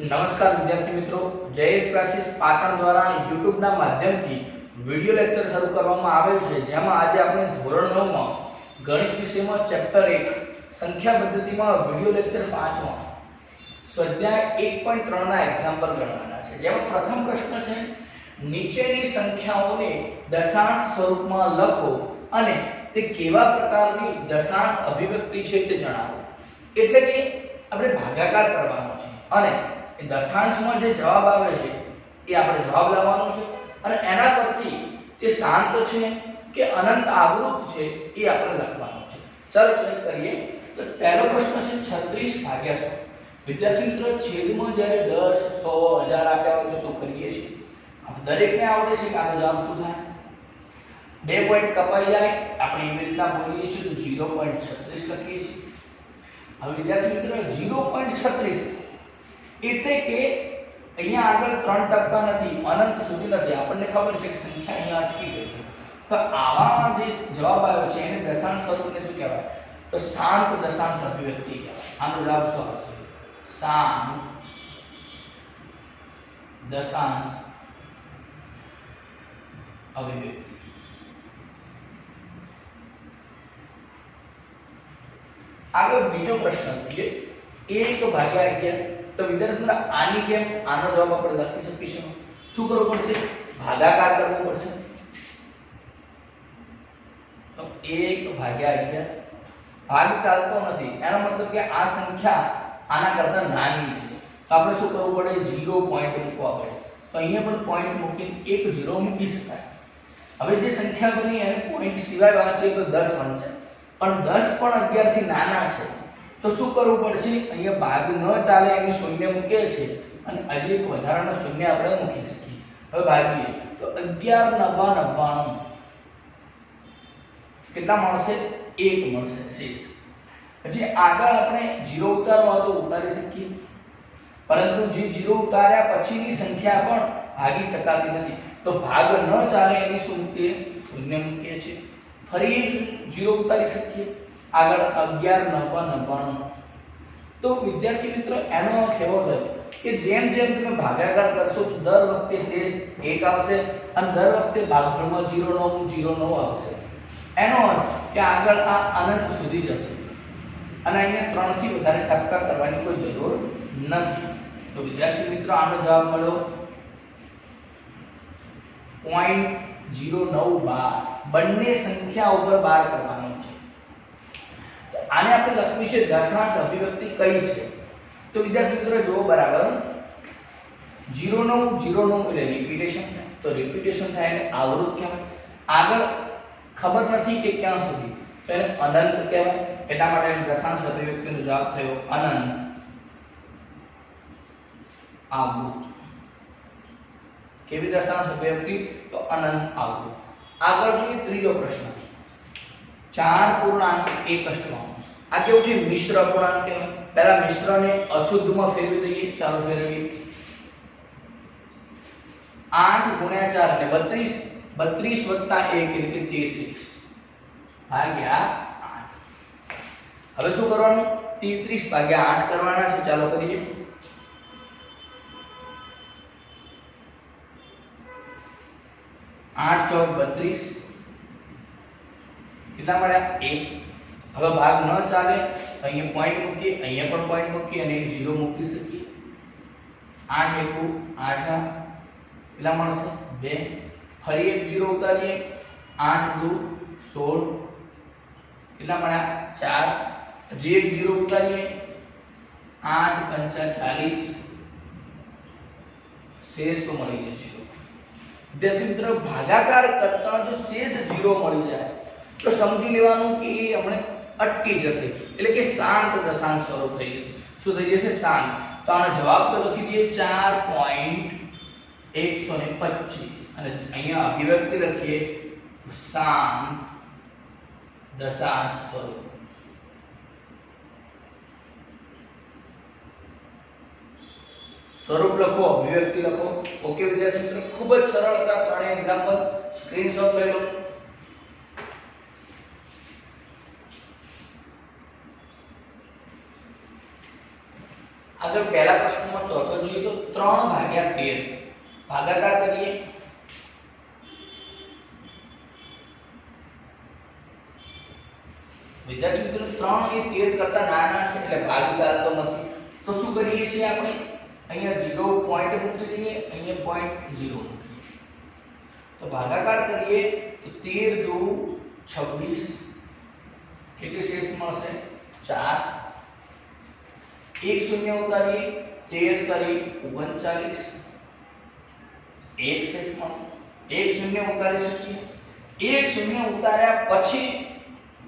નમસ્કાર વિદ્યાર્થી મિત્રો, જયેશ ક્લાસીસ પાટણ દ્વારા YouTube ના માધ્યમથી વિડિયો લેક્ચર શરૂ કરવામાં આવેલ છે, જેમાં આજે આપણે ધોરણ 9 માં ગણિત વિષયમાં ચેપ્ટર 1 સંખ્યા પદ્ધતિમાં વિડિયો લેક્ચર 5 માં સ્વાધ્યાય 1.3 ના એક્ઝામ્પલ ગણવાના છે। જેમાં પ્રથમ પ્રશ્ન છે, નીચેની સંખ્યાઓને દશાંશ સ્વરૂપમાં લખો અને તે કેવા પ્રકારની દશાંશ અભિવ્યક્તિ છે તે જણાવો। એટલે કે આપણે ભાગાકાર કરવાનો છે અને દશાંશમાં જે જવાબ આવે છે એ આપણે જવાબ લાવવાનો છે અને એના પરથી તે શાંત છે કે અનંત આવૃત છે એ આપણે લખવાનું છે। ચાલો ચેક કરીએ। તો પહેલો પ્રશ્ન છે 36 ભાગ્યા 100। વિદ્યાર્થી મિત્રો, છેદમાં જ્યારે 10, 100, 1000 આપ્યા હોય તો શું કરીએ છીએ? આપણે દરેકને આવડે છે કે આનો જવાબ શું થાય? 2 પોઈન્ટ કપાઈ જાય, આપણે એવી રીતના બોલીએ છીએ તો 0.36 લખીએ છીએ। હવે વિદ્યાર્થી મિત્રો 0.36 એટલે કે અહીંયા આગળ 3% નથી, અનંત સુધી નથી। આપણને ખબર છે કે સંખ્યા અહીંયા અટકી ગઈ છે, તો આવામાં જે જવાબ આવ્યો છે એને દશાંશ સ્વરૂપને શું કહેવાય? તો શાંત દશાંશ અભિવ્યક્તિ કહેવાય। આનો જવાબ શું આવશે? શાંત દશાંશ અભિવ્યક્તિ। આગળ બીજો પ્રશ્ન જોઈએ, 1/11। તો વિદ્યાર્થી મિત્રો, આની જેમ આનો જવાબ આપણે લખી શકીશું। શું કરવું પડશે? ભાગાકાર કરવો પડશે। તો 1/11 ભાગ ચાલતો નથી, એનો મતલબ કે આ સંખ્યા આના કરતા નાની છે, તો આપણે શું કરવું પડે? 0 પોઈન્ટ મૂકવા પડે। તો અહીંયા પણ પોઈન્ટ મૂકીને એક 0 મૂકી શકાય। હવે જે સંખ્યા બની એને પોઈન્ટ સિવાય વાંચીએ તો 10 બનશે, પણ 10 પણ 11 થી નાના છે, તો શું કરવું પડશે? અહીંયા ભાગ ન ચાલે એની શૂન્ય મૂકે છે અને હજી એક વધારાનો શૂન્ય આપણે મૂકી શકીએ। હવે ભાગીએ તો 11 × 9 = 99। કેટલા મળશે? 1 મળશે શેષ। પછી આગળ આપણે 0 ઉતારવો હોય તો ઉતારી શકીએ, પરંતુ જે 0 ઉતાર્યા પછીની સંખ્યા પણ ભાગી શકાતી નથી, તો ભાગ ન ચાલે એની શું મૂકીએ? શૂન્ય મૂકીએ છીએ। ફરી એક 0 ઉતારી શકીએ, આગળ 11 × 9 = 99। તો વિદ્યાર્થી મિત્રો, એનો અર્થ એવો થયો કે જેમ જેમ તમે ભાગાકાર કરશો તો દર વખતે શેષ 1 આવશે અને દર વખતે ભાગફળમાં 0 આવશે। એનો અર્થ કે આગળ આ અનંત સુધી જશે અને અહીંયા 3 થી વધારે ટકા કરવાની કોઈ જરૂર નથી। તો વિદ્યાર્થી મિત્રો, આનો જવાબ મળ્યો 0.0912। બંને સંખ્યા ઉપર 12 કરવાનો છે। આને આપણે લખવું છે દશાંશ અભિવ્યક્તિ કઈ છે? તો વિદ્યાર્થી મિત્રો જુઓ બરાબર, 0.9 એટલે રિપીટેશન થાય, તો રિપીટેશન થાય એટલે આવૃત કહેવાય। આગળ ખબર નથી કે ક્યાં સુધી, તો એને અનંત કહેવાય। એટલા માટે દશાંશ અભિવ્યક્તિનો જવાબ થયો અનંત આવૃત। કેવી દશાંશ અભિવ્યક્તિ? તો અનંત આવૃત। આગળ જોઈએ ત્રીજો પ્રશ્ન, 4.1 આ કેવું છે? મિશ્ર અપૂર્ણાંક કહેવાય। પહેલા મિશ્રને અશુદ્ધમાં ફેરવી દઈએ। ચાલો ફેરવીએ। 8 × 4 એટલે 32 + 1 એટલે કે 33 ભાગ્યા 8। હવે શું કરવાનું? 33 ભાગ્યા 8 કરવાના છે। ચાલો કરીએ। 8 × 4 = 32, કેટલા મળ્યા? 1। હવે ભાગ ન ચાલે, અહીંયા પોઈન્ટ મૂકીએ, અહીંયા પણ પોઈન્ટ મૂકીએ અને એક 0 મૂકી શકીએ। 8 × 8 કેટલા મળશે? 2। ફરી એક 0 ઉતારીએ, 8 × 2 = 16, કેટલા મળ્યા? 4। હજી એક 0 ઉતારીએ, 8 × 5 = 40, શેષ તો મળી જશે। વિદ્યાર્થી મિત્રો, ભાગાકાર કરતા જો શેષ 0 મળી જાય તો સમજી લેવાનું કે એ આપણે અટકી જશે, એટલે કે શાંત દશાંશ સ્વરૂપ થઈ જશે। શું થઈ જશે? શાંત। તો આનો જવાબ તો લખી દઈએ 4.125 અને અહીંયા અભિવ્યક્તિ લખીએ શાંત દશાંશ સ્વરૂપ। સ્વરૂપ લખો, અભિવ્યક્તિ લખો। ઓકે વિદ્યાર્થી મિત્રો, ખૂબ જ સરળ હતા ત્રણેય એક્ઝામ્પલ, સ્ક્રીનશોટ લઈ લો। આગળ પહેલા પ્રશ્નમાં ચોથો જોઈએ તો 3/13 ભાગાકાર કરીએ। વિદ્યાર્થી મિત્રો 3 એ 13 કરતા નાના છે એટલે ભાગ ચાલતો નથી, તો શું કરીએ છીએ આપણે અહીંયા 0 પોઈન્ટ મૂકી દઈએ, અહીંયા પોઈન્ટ 0 મૂકીએ, તો ભાગાકાર કરીએ તો 13 દુ 26 કેટલી શેષ મળશે 4, એક શૂન્ય ઉતારીએ 13 કરી 39, એક શેષ મળે, એક શૂન્ય ઉતારી શકીએ, એક શૂન્ય ઉતાર્યા પછી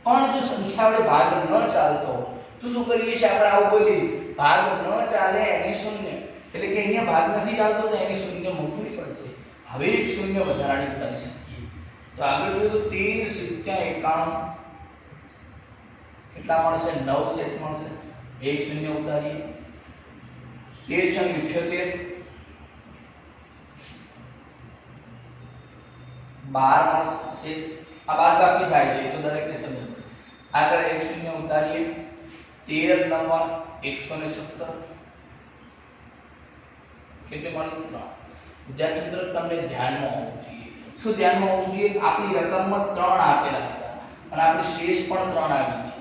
પણ જો સંખ્યા વડે ભાગ ન ચાલતો તો શું કરીએ છીએ આપણે આવું બોલીએ ભાગ ન ચાલે એની શૂન્ય, એટલે કે અહીંયા ભાગ નથી ચાલતો તો એની શૂન્ય મૂકવી પડશે। હવે એક શૂન્ય વધારાની કરી શકીએ, તો આગળ જોઈએ તો 13 7 91 કેટલા મળશે 9 શેષ મળશે, એક શૂન્ય ઉતારીએ 13 × 78 12 મળશે શેષ, આ બાદ બાકી થાય છે તો દરેકને સમજ પડે। આગળ એક શૂન્ય ઉતારીએ 13 × 9 117 કેટલી મળી 3। વિદ્યાર્થી મિત્રો તમને ધ્યાનમાં હોવું જોઈએ, શું ધ્યાનમાં હોવું જોઈએ આપણી રકમમાં 3 આપેલા હતા અને આપણી શેષ પણ 3 આવી ગઈ,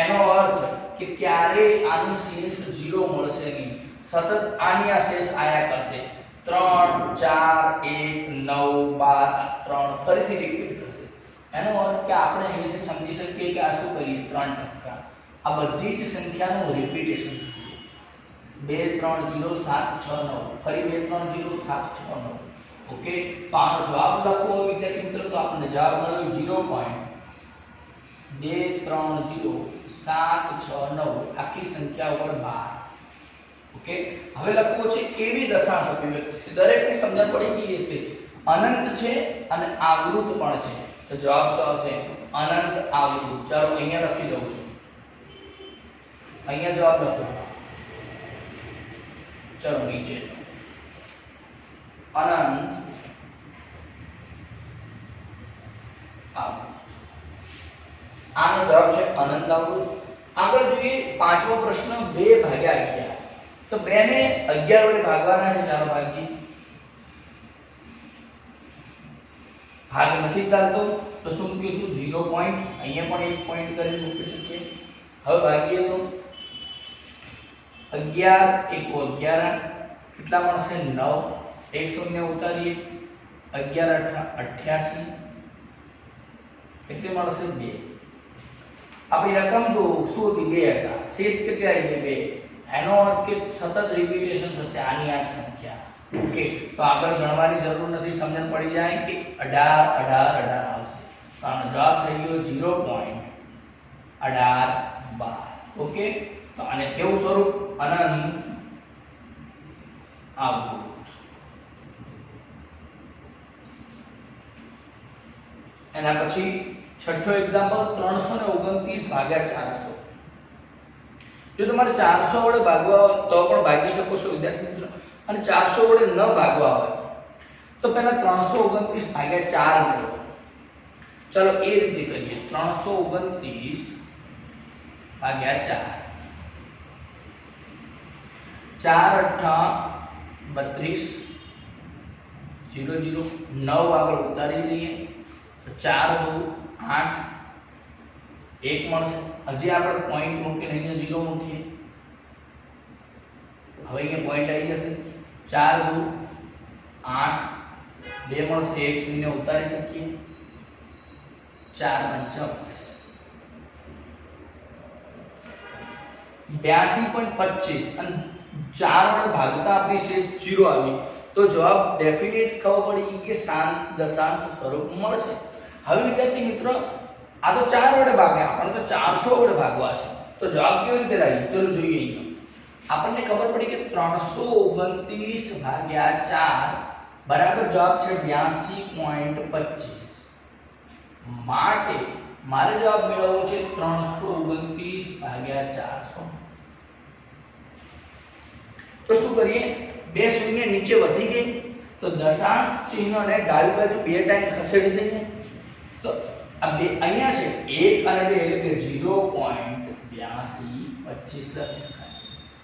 એનો અર્થ કે ક્યારે આની શેષ 0 મળશે નહીં, સતત આની આ શેષ આયા કરશે, 3 4 1 9 12 3 ફરીથી રિપીટ થશે, એનો અર્થ કે આપણે અહીંથી સમજી શકીએ કે આ શું કરીએ 3%, આ બધી જ સંખ્યાનું રિપીટેશન થશે, 2 3 0 7 6 9 ફરી 2 3 0 7 6 9, ઓકે। તો આનો જવાબ લખવો વિદ્યાર્થી મિત્રો તો આપણને જવાબ મળ્યો 0.2 3 0 7 6 9 આખી સંખ્યા ઉપર 12, ઓકે। હવે લખવો છે કેવી દશાંશ અભિવ્યક્તિ, દરેકને સમજણ પડી ગઈ હશે, અનંત છે અને આવૃત પણ છે, તો જવાબ શું આવશે અનંત આવૃત। ચાલો અહીંયા લખી દઉં છું, અહીંયા જવાબ લખો, ચલો નીચે અનંત આવૃત, આનો જવાબ છે અનંત આવૃત। આગળ જોઈએ પાંચમો પ્રશ્ન 2/11, તો 2 ને 11 વડે ભાગવાના છે, ચાલો ભાગીએ, ભાગ નથી ચાલતો તો શું મૂકીશું 0 પોઈન્ટ, અહીંયા પણ એક પોઈન્ટ કરીને મૂકી શકીએ। હવે ભાગીએ તો 11 1 11 કેટલા મળશે 9, એક શૂન્ય ઉતારીએ 11 88 કેટલી મળશે 2, આપણી રકમ જો શું હતી 2 હતા, શેષ કેટલી આવી ગઈ 2, એનો અર્થ કે સતત રિપીટેશન થશે આની આ સંખ્યા, ઓકે। તો આગળ ગણવાની જરૂર નથી, સમજણ પડી જાય કે 18 18 18 આવશે, તો આનો જવાબ થઈ ગયો 0.1812, ઓકે। તો આને કેવું સ્વરૂપ અનંત આવૃત। એના પછી છઠ્ઠો એક્ઝામ્પલ 329/400, જો તમારે 400 વડે ભાગવા હોય તો પણ ભાગી શકો છો વિદ્યાર્થી મિત્રો, અને 400 વડે ન ભાગવા હોય તો પહેલા 329/4 મેળવો, ચાલો એ રીતે કરીએ 329/4 4 8 32 0 0 9 આગળ ઉતારી દઈએ તો 4 2 8 1 મળશે, હજી આપણે પોઈન્ટ મૂકીને અહીંયા 0 મૂકીએ, હવે અહીંયા પોઈન્ટ આવી જશે, 4 2 8 2 મળશે, એક શૂન્ય ઉતારી શકીએ, 4 25 82.25 અને 4 વડે ભાગતા આપણી શેષ 0 આવી, તો જવાબ ડેફિનેટ ખબર પડી કે શાંત દશાંશ સ્વરૂપ મળશે। હવે વિદ્યાર્થી મિત્રો આ તો 4 વડે ભાગ્યા, આપણે તો 400 વડે ભાગવા છે, તો જવાબ કેવી રીતે લાવીએ ચલો જોઈએ। અહીંયા આપણને ખબર પડી કે 329/4 બરાબર જવાબ છે 82.25, માટે મારે જવાબ મેળવવો છે 329/400। તો શું કરીએ, બે શૂન્ય નીચે વધી ગઈ તો દશાંશ ચિહ્નને ડાબી બાજુ 2 ટાઈમ ખસેડી દઈએ, તો આ બે અહીંયા છે 1 અને 2 એટલે કે 0.8225 લખી શકાય,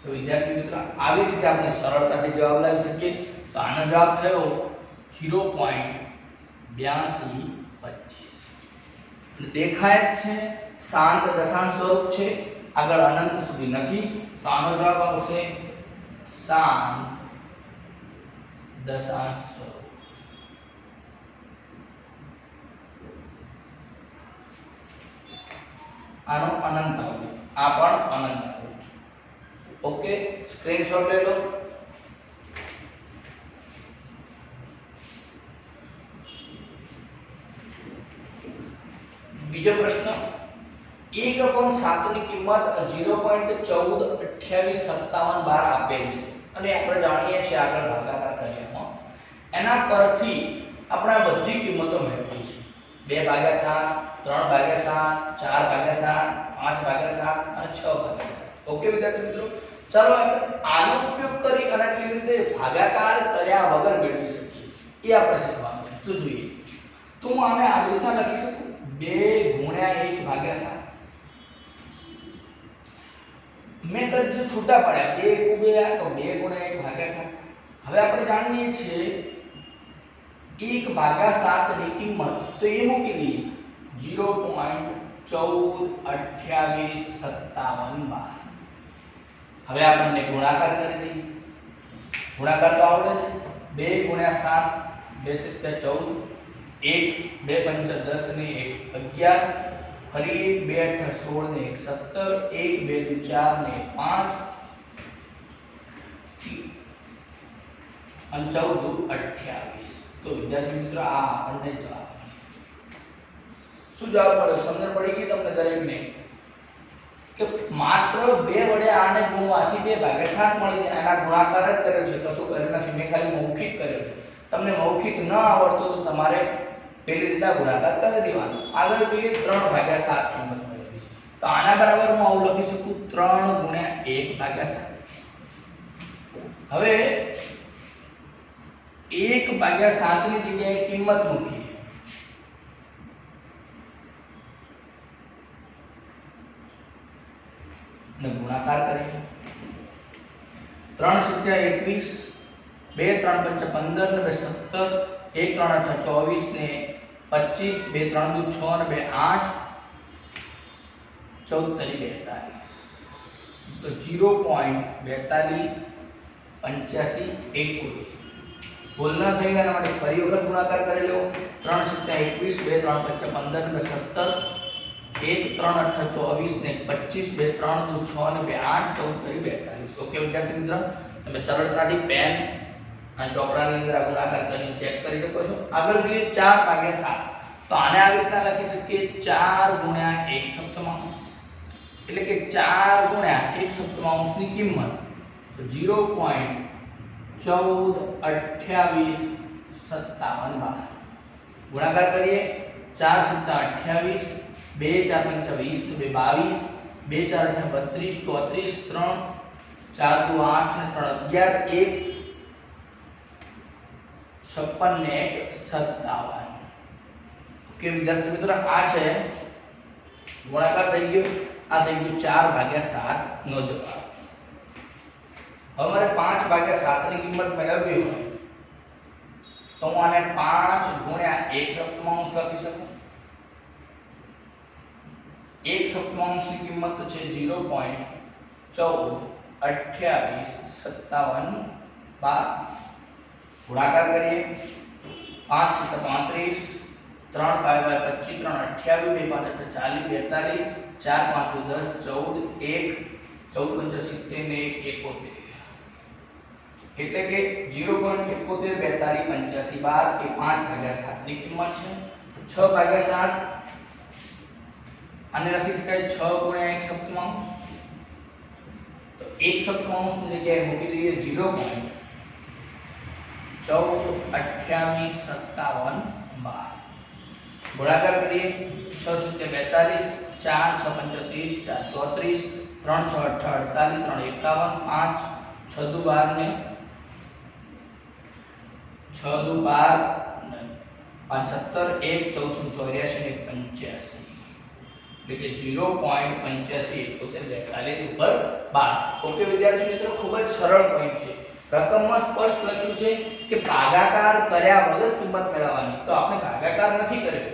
તો વિદ્યાર્થી મિત્રો આવી રીતે આપણે સરળતાથી જવાબ લાવી શકીએ. તો આનો જવાબ થયો 0.8225. દેખાય જ છે શાંત દશાંશ સ્વરૂપ છે, આગળ અનંત સુધી નથી. તો આનો જવાબ આવશે શાંત દશાંશ સ્વરૂપ. આનો અનંત આવશે, આ પણ અનંત આવશે. ઓકે, સ્ક્રીનશોટ લઈ લો. બીજો પ્રશ્ન, 1/7 ની કિંમત 0.142857 આપેલ છે અને આપણે જાણીએ છીએ આગળ ભાગાકાર કર્યામાં એના પરથી આપણે આ બધી કિંમતો મેળવી છે. 2/7, 3/7, 4/7, 5/7 અને 6/7. ઓકે વિદ્યાર્થી મિત્રો, ચાલો આપણે આનો ઉપયોગ કરી અને કેવી રીતે ભાગાકાર કર્યા વગર મેળવી શકીએ એ આપણે શીખવાનું છે. તો જોઈએ, તો હું આને આવી રીતના લખી શકું 2/1/7. મેં કરી દીધું છૂટા પડ્યા 2 × 2 તો 2/1/7. હવે આપણે જાણીએ છીએ 1/7 ની કિંમત તો એ મૂકી દઈએ 0.142857. હવે આપણને ગુણાકાર કરી દઈએ. ગુણાકાર તો આવડે છે. 2 × 7 2 × 14, 1 2 5 10 ને 1 11, ફરી 2 8 16 ને 1 17, 1 2 4 ને 5 અને 14 28. તો વિદ્યાર્થી મિત્રો આ આપણને જવાબ શું જવાબ મળ્યો? સમજણ પડી ગઈ તમને દરેકને કે માત્ર 2 વડે આને ગુણવાથી 2/7 મળી જાય. આના ગુણાકાર જ કર્યો છે, કશું કર્યું નથી. મેં ખાલી મૌખિક કર્યો છે. તમને મૌખિક ન આવડતો તો તમારે પેલી રીતના ગુણાકાર કરી દેવાનો. આગળ જોઈએ 3/7 કિંમત મેળવી. તો આના બરાબર હું આવું લખી શકું 3 × 1/7. હવે 1/7 ની જગ્યાએ કિંમત મૂકીએ. અને ગુણાકાર કરીએ. 3 × 7 21, 2 3 5 15 ને 17, 1 3 8 24 ને 25, 2 3 2 6 ને 2 8, 14 42. તો 0.428571. ભૂલ ન થઈ એના માટે ફરી વખત ગુણાકાર કરી લો. 3 × 7 21, 2 3 5 15 ને 17, 1 3 8 24 ને 25, 2 3 2 6 ને 2 8, 14 42. ઓકે વિદ્યાર્થી મિત્રો, તમે સરળતાથી પેન અને ચોપડાની અંદર આ ગુણાકાર કરીને ચેક કરી શકો છો. આગળ જોઈએ 4/7. તો આને આવી રીતના લખી શકીએ 4 × 1/7, એટલે કે 4 × 1/7 ની કિંમત તો 0.142857. ગુણાકાર કરીએ. 4 × 7 28, 2 4 5 20 ને 22, 2 4 8 32, 34, 3 4 2 8 ને 3 11, 1 56 ને 57. ઓકે વિદ્યાર્થી મિત્રો, આ છે ગુણાકાર થઈ ગયો. આ થઈ ગયું 4/7 નો જવાબ. હવે મારે 5/7 ની કિંમત મેળવવી હોય તો હું આને 5 × 1/7 લખી શકું. 1/7 ની કિંમત છે 0.142857. ગુણાકાર કરીએ. 5 × 7 35, 3 5 25, 3 28, 2 5 40, 42, 4 5 10 14, 1 14 5 70 ને 71. એટલે કે 0.714285 એ 5/7 ની કિંમત છે. 6/7 આને લખી શકાય 6 × 1/7. તો 1/7 ની જગ્યાએ મૂકી દઈએ 0.142857. ગુણાકાર કરીએ. 6 × 7 42, 4 6 35 4 34, 3 6 8 48, 3 51, 5 6 2 12 ને 6 2 12 5 17, 1 14 84 ને 85. એટલે કે 0.85 તો છે 42 ઉપર 12. ઓકે વિદ્યાર્થી મિત્રો, ખૂબ જ સરળ પોઈન્ટ છે. રકમમાં સ્પષ્ટ લખ્યું છે કે ભાગાકાર કર્યા વગર કિંમત મેળવવાની, તો આપણે ભાગાકાર નથી કર્યો,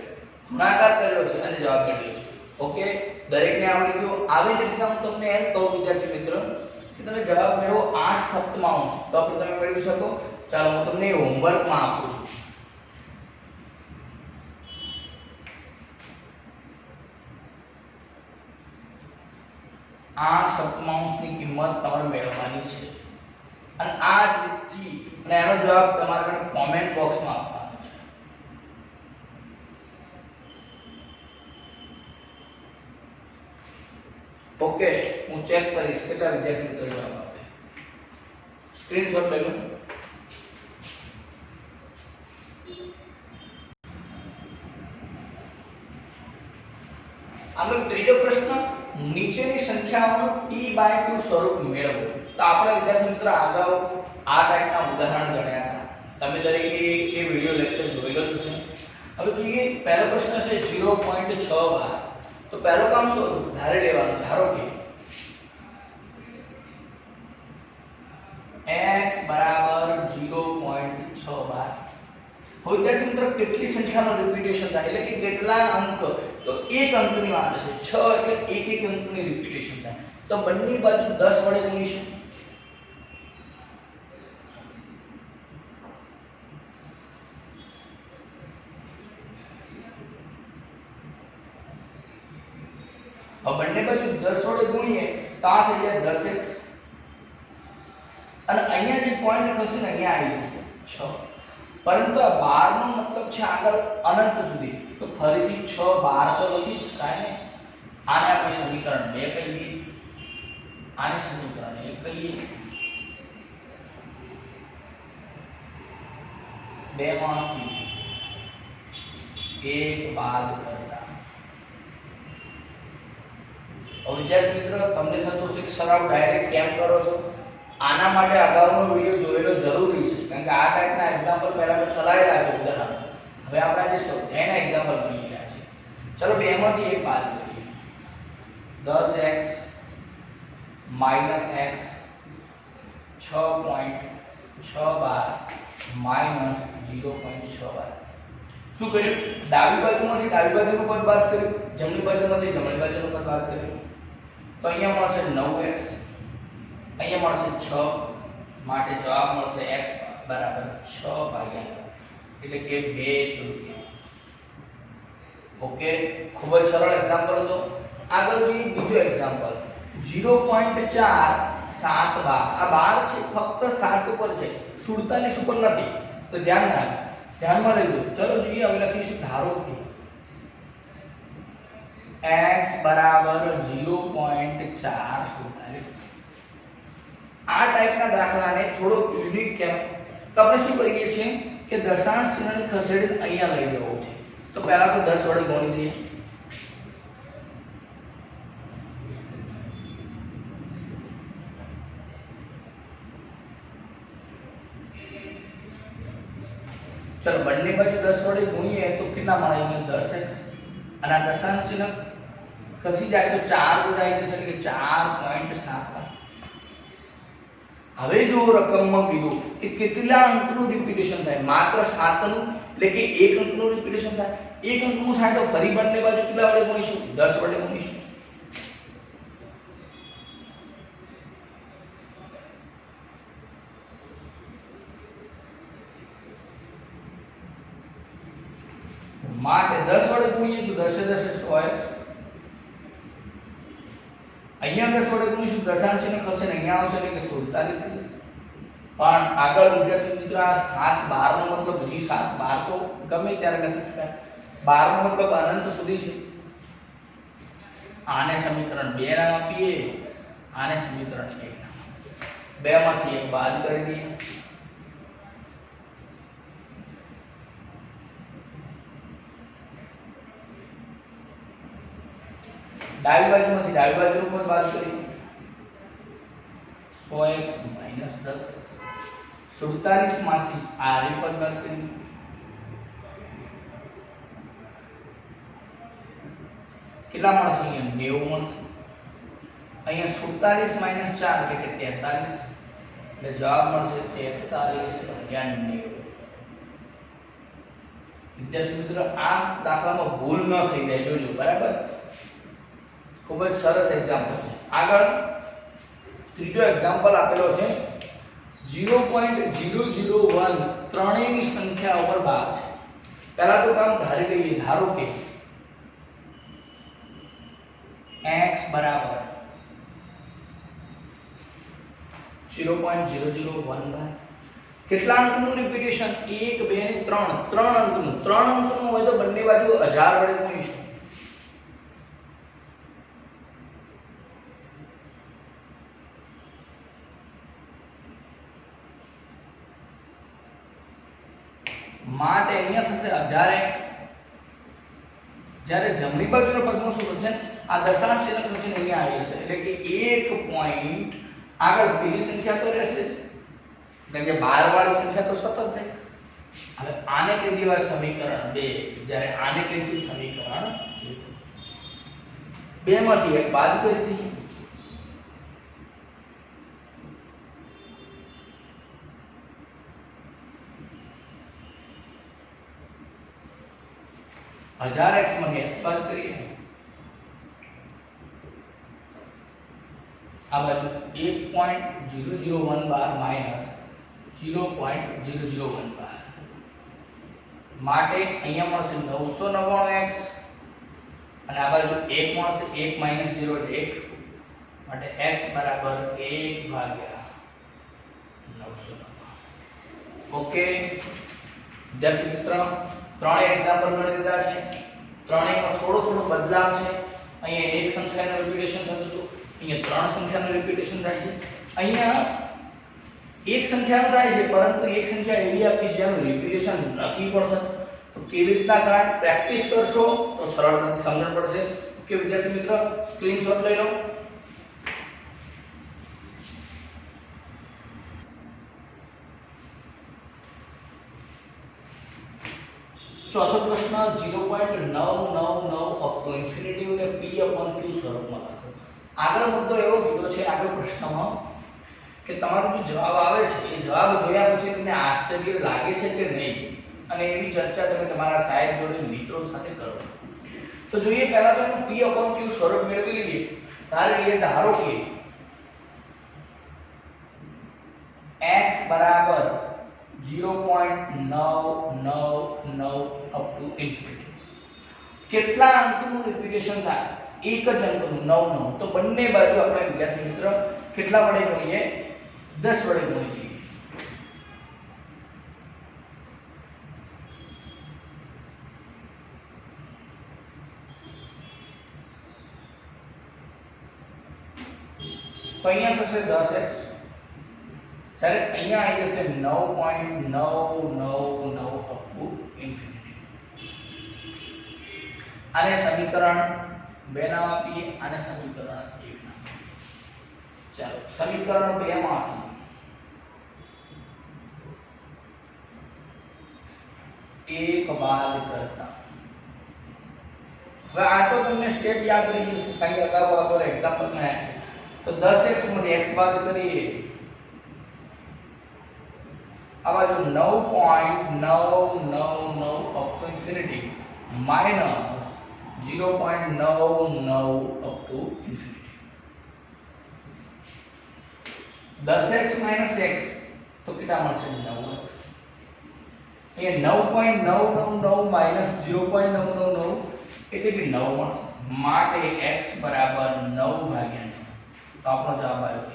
ગુણાકાર કર્યો છે અને જવાબ મેળવ્યો છે. ઓકે, દરેકને આવડી ગયું. આવી જ રીતે હું તમને એમ કહું વિદ્યાર્થી મિત્રો કે તમે જવાબ મેળવો 8 સપ્તમાંશ, તો આપણે તમે મેળવી શકો. ચાલો હું તમને હોમવર્કમાં આપું છું. 8 સપ્તમાંશની કિંમત તમારે મેળવવાની છે અને આ જ રીતથી અને એનો જવાબ તમારે કોમેન્ટ બોક્સમાં આપવાનો છે. ઓકે, હું ચેક કરીશ કેટલા વિદ્યાર્થી મિત્રો જવાબ આપે. સ્ક્રીનશોટ લઈ લો. આગળ ત્રીજો પ્રશ્ન, નીચેની સંખ્યાઓનું t/2 સ્વરૂપ મેળવો. તો આપણે વિદ્યાર્થી મિત્રો અગાઉ આ ટાઈપના ઉદાહરણ ગણ્યા હતા. તમે દરેકે એ વિડિયો લેક્ચર જોયેલો જ છે. હવે જોઈએ, પહેલો પ્રશ્ન છે 0.612. તો પહેલો કામ સ્વરૂપ ધારે લેવાનું. ધારો કે x બરાબર 0.612. હવે વિદ્યાર્થી મિત્રો કેટલી સંખ્યાનો રિપીટેશન થાય એટલે કે કેટલા અંક, તો એક અંકની વાત છે. 6 એટલે એક અંકની રિપીટેશન થાય. તો બંને બાજુ 10 વડે ગુણીશું. હવે બંને બાજુ 10 વડે ગુણીએ તો આ થઈ જાય 10x અને અહીંયા જે પોઈન્ટ થશે ને અહીંયા આવી જશે 6. પરંતુ આ 12 નો મતલબ છે આગળ અનંત સુધી, તો ફરીથી 6 12 તો લખી શકાય ને. આને આપણે સમીકરણ 2 કહીએ, આને સમીકરણ 1 કહીએ. 2 માંથી 1 બાદ કરતા. હવે વિદ્યાર્થી મિત્રો તમને થતું હશે કે સર આપ ડાયરેક્ટ કેમ કરો છો? આના માટે અગાઉનો વિડિયો જોયેલો જરૂરી છે, કારણ કે આ ટાઈપના એક્ઝામ્પલ પહેલા મેં ચલાવેલા છે ઉદાહરણ. હવે આપણે આજે સ્વાધ્યાયના એક્ઝામ્પલ ભણી રહ્યા છે. ચલો બેમાંથી એક બાદ કરીએ. 10x - x 6.612 minus 0.612. શું કર્યું? ડાબી બાજુમાંથી ડાબી બાજુનું પદ બાદ કર્યું, જમણી બાજુમાંથી જમણી બાજુનું પદ બાદ કર્યું. તો અહીંયા મળશે 9x, અહીંયા મળશે 6, માટે જવાબ મળશે x બરાબર 6/9 એટલે કે 2/3. ઓકે, ખૂબ જ સરળ એક્ઝામ્પલ હતો. આગળ જોઈએ બીજો એક્ઝામ્પલ 0.472. આ 12 છે ફક્ત 7 ઉપર છે, 47 ઉપર નથી, તો ધ્યાનમાં લેજો. ચલો જોઈએ, હવે લખીશું ધારો કે x બરાબર 0.447. આ ટાઈપના દાખલાને થોડો યુનિક કહેવાય. તો આપણે શું કરીએ છીએ કે દશાંશ ચિહ્નને ખસેડીને અહીંયા લઈ જવું છે. તો પહેલા તો 10 વડે ગુણી દઈએ. ચલો બંને બાજુ 10 વડે ગુણીએ તો કેટલા મળે? અહીંયા 10x અને આ દશાંશ ચિહ્ન ખસી જાય તો 4 ઉડાઈ જશે એટલે કે 4.7. હવે જો રકમમાં કીધું કે કેટલા અંકનું રિપીટેશન થાય, માત્ર 7 નું એટલે કે એક અંકનું રિપીટેશન થાય. એક અંકનું થાય તો ફરી બંને બાજુ કેટલા વડે ગુણીશું? 10 વડે ગુણીશું. માટે 10 વડે ગુણીએ તો 10 10 100x. અહીંયા 10 વડે ગુણીશું, દશાંશ ચિહ્ન ખસે ને અહીંયા આવશે એટલે કે 47 થઈ જશે. પણ આગળ વિદ્યાર્થી મિત્રો આ 7 12 નો મતલબ હજી 7 12 તો ગમે ત્યારે લખી શકાય. 12 નો મતલબ અનંત સુધી છે. આને સમીકરણ 2 નામ આપીએ, આને સમીકરણ 1 નામ આપીએ. 2 માંથી 1 બાદ કરી દઈએ. ડાબી બાજુમાંથી ડાબી બાજુનું પદ બાદ કરીએ. 100x - 10x. 47 માંથી આ રે પદ બાદ કરીએ. કેટલા મળશે? અહીંયા 90 મળશે. અહીંયા 47 માઈનસ 4 એટલે કે 43, એટલે જવાબ મળશે 43 ભાગ્યા 90. વિદ્યાર્થી મિત્રો આ દાખલામાં ભૂલ ન થઈ જાય, જોજો. બરાબર, ખૂબ જ સરસ એક્ઝામ્પલ છે. આગળ ત્રીજો એક્ઝામ્પલ આપેલો છે 0.001 ત્રણેયની સંખ્યા ઉપર ભાગ છે. પહેલા તો કામ ધારી લઈએ. ધારો કે x બરાબર 0.001 કેટલા અંકનું રિપીટેશન? 1 2 અને 3. 3 અંકનું. 3 અંકનું હોય તો બંને બાજુ 1000 વડે ગુણીશું. માટે અહીંયા થશે 1000x. જ્યારે જમણી બાજુનો પદનું શું થશે? આ દશાંશ ચિહ્ન થશે અહીંયા આવી જશે, એટલે કે 1 પોઈન્ટ આગળ પેલી સંખ્યા તો રહેશે જ, કારણ કે 12 વાળી સંખ્યા તો સતત રહે. હવે આને કહી દેવાય સમીકરણ 2. જ્યારે આને કહીશું સમીકરણ 2 માંથી એક બાદ કરી દઈએ. हजार एक्स માંથી x બાદ કરીએ. આ બાજુ 1.001 બાર માઈનસ 0.001 બાર, માટે અહીંયા મળશે 999x અને આ બાજુ 1 મળશે 1 માઈનસ 0 એટલે 1, માટે x બરાબર 1 ભાગ્યા 999. ઓકે વિદ્યાર્થી મિત્રો, ત્રણેય એક્ઝામ્પલ ગણી દીધા છે. ત્રણેયમાં થોડો બદલાવ છે. અહીંયા એક સંખ્યાનું રિપીટેશન થતું હતું, અહીંયા ત્રણ સંખ્યાનું રિપીટેશન થાય છે. અહીંયા એક સંખ્યાનું થાય છે, પરંતુ એક સંખ્યા એવી આપી છે જેનું રિપીટેશન નથી પણ થતું. તો કેવી રીતના કરવાનું? પ્રેક્ટિસ કરશો તો સરળતાથી સમજણ પડશે. ઓકે વિદ્યાર્થી મિત્ર, સ્ક્રીનશોટ લઈ લો. ચોથો પ્રશ્ન 0.999 અપ ટુ ઇન્ફિનિટી ને p upon q સ્વરૂપમાં લખો. આગળ મુદ્દો એવો કીધો છે આગળ પ્રશ્નમાં કે તમારો જે જવાબ આવે છે એ જવાબ જોયા પછી તમને આશ્ચર્ય લાગે છે કે નહીં, અને એવી ચર્ચા તમે તમારા સાહેબ જોડે મિત્રો સાથે કરો. તો જોઈએ પહેલા તો p upon q સ્વરૂપ મેળવી લઈએ. ધારો કે x બરાબર 0.999 અપ ટુ ઇન્ફિનિટી. કેટલા અંકનું રિપીટેશન થાય? એક જ અંકનું 99. તો બંને બાજુ આપણે વિદ્યાર્થી મિત્ર કેટલા વડે ગુણીએ? 10 વડે ગુણીએ. તો અહીંયા થશે 10x, ત્યારે અહીંયા આવી જશે 9.999 અપ ટુ ઇન્ફિનિટી. આને સમીકરણ 2 નામ આપીએ, આને સમીકરણ 1 નામ. ચાલો સમીકરણ 2 માંથી એક બાદ કરતા, હવે આ તો તમને સ્ટેપ યાદ રહી જશે કારણ કે અગાઉ આપણે એક્ઝામ્પલ માં છે. તો 10x માંથી x બાદ કરીએ, આ બાજુ 9.999 up to infinity minus 0.99 up to infinity. 10x minus x તો કેટલા મળશે? 9x. એ 9.999 માઈનસ 0.999 એટલે કે 9 મળશે, માટે x બરાબર 9 ભાગ્યા 9. તો આપણો જવાબ આવ્યો 1.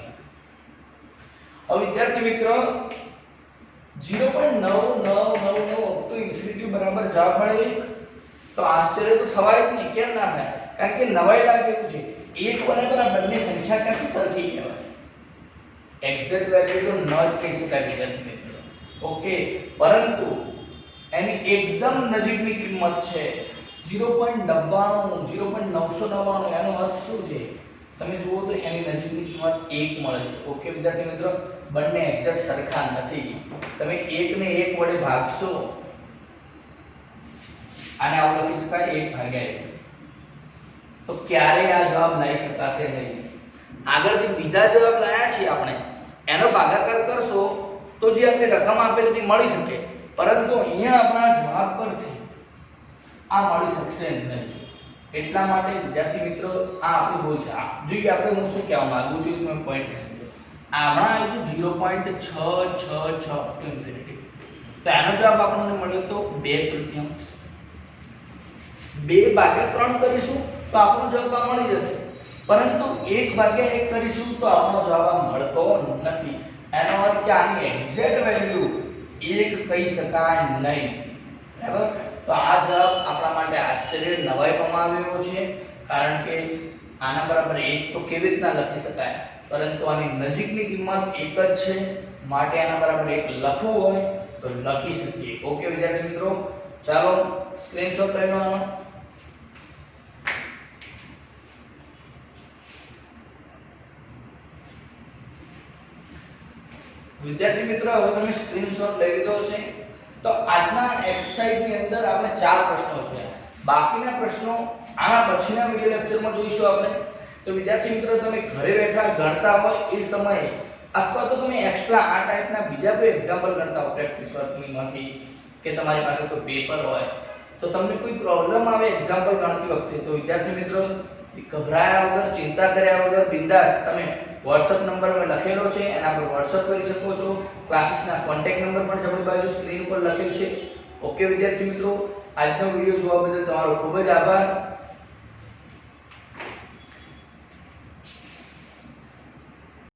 હવે વિદ્યાર્થી મિત્રો 0.9999 અપ ટુ ઇન્ફિનિટી બરાબર જવાબ મળે 1. તો આશ્ચર્ય તો થવાય જ નહીં. કેમ ના થાય? કારણ કે નવાઈ લાગેલું છે. 1 બરાબર આ બંને સંખ્યા ક્યાંથી સરખી કહેવાય? એક્ઝેક્ટ વેલ્યુ તો ન જ કહી શકાય વિદ્યાર્થી મિત્રો. ઓકે, પરંતુ એની એકદમ નજીકની કિંમત છે 0.99 0.999. એનો અર્થ શું છે? તમે જુઓ તો એની નજીકની કિંમત 1 મળે છે. ઓકે વિદ્યાર્થી મિત્રો, બંને એક્ઝેક્ટ સરખા નથી. તમે 1 ને 1 વડે ભાગશો, આને આવું લખી શકાય 1 ભાગ્યા 1. તો ક્યારેય આ જવાબ લાવી શકાશે નહીં. આગળ જે બીજા જવાબ લાયા છીએ આપણે એનો ભાગાકાર કરશો તો જે આપણે રકમ આપેલી હતી મળી શકે, પરંતુ અહીંયા આપણા જવાબ પરથી આ મળી શકશે નહીં. એટલા માટે વિદ્યાર્થી મિત્રો આ આપણી ભૂલ છે. જોઈએ આપણે હું શું કહેવા માંગુ છું તમે પોઈન્ટ સમજો. હમણાં આવ્યું 0.666 ટુ ઇન્ફિનિટી, તો એનો જવાબ આપણને મળ્યો તો 2/3. 2/3 કરીશું તો આપણો જવાબ આ મળી જશે, પરંતુ 1/1 કરીશું તો આપણો જવાબ આ મળતો નથી. એનો અર્થ કે આની એક્ઝેક્ટ વેલ્યુ 1 કહી શકાય નહીં. બરાબર? તો આ જવાબ આપણા માટે આશ્ચર્ય નવાઈ પમાવ્યો છે, કારણ કે આના બરાબર 1 તો કેવી રીતના લખી શકાય, પરંતુ આની નજીકની કિંમત 1 જ છે, માટે આના બરાબર 1 લખવું હોય તો લખી શકીએ. ઓકે વિદ્યાર્થી મિત્રો, ચાલો સ્ક્રીનશોટ લઈ લો આનો. વિદ્યાર્થી મિત્રો હવે તમે સ્ક્રીનશોટ લઈ લીધો છે. તો આજના એક્સરસાઇઝ ની અંદર આપણે 4 પ્રશ્નો જોયા. બાકીના પ્રશ્નો આના પછીના વિડિયો લેક્ચરમાં જોઈશું આપણે. તો વિદ્યાર્થી મિત્રો તમે ઘરે બેઠા ગણતા હોય એ સમયે, અથવા તો તમે એક્સ્ટ્રા આ ટાઈપના બીજા કોઈ એક્ઝામ્પલ ગણતા હો પ્રેક્ટિસ વર્કમાંથી, કે તમારી પાસે કોઈ પેપર હોય, તો તમને કોઈ પ્રોબ્લેમ આવે એક્ઝામ્પલ ગણતી વખતે, તો વિદ્યાર્થી મિત્રો ગભરાયા વગર, ચિંતા કર્યા વગર બિંદાસ તમે WhatsApp નંબર મેં લખેલો છે એના પર WhatsApp કરી શકો છો. ક્લાસીસના કોન્ટેક્ટ નંબર પણ જમણી બાજુ સ્ક્રીન ઉપર લખેલ છે. ઓકે વિદ્યાર્થી મિત્રો, આજનો વિડિયો જોવા બદલ તમારો ખૂબ જ આભાર.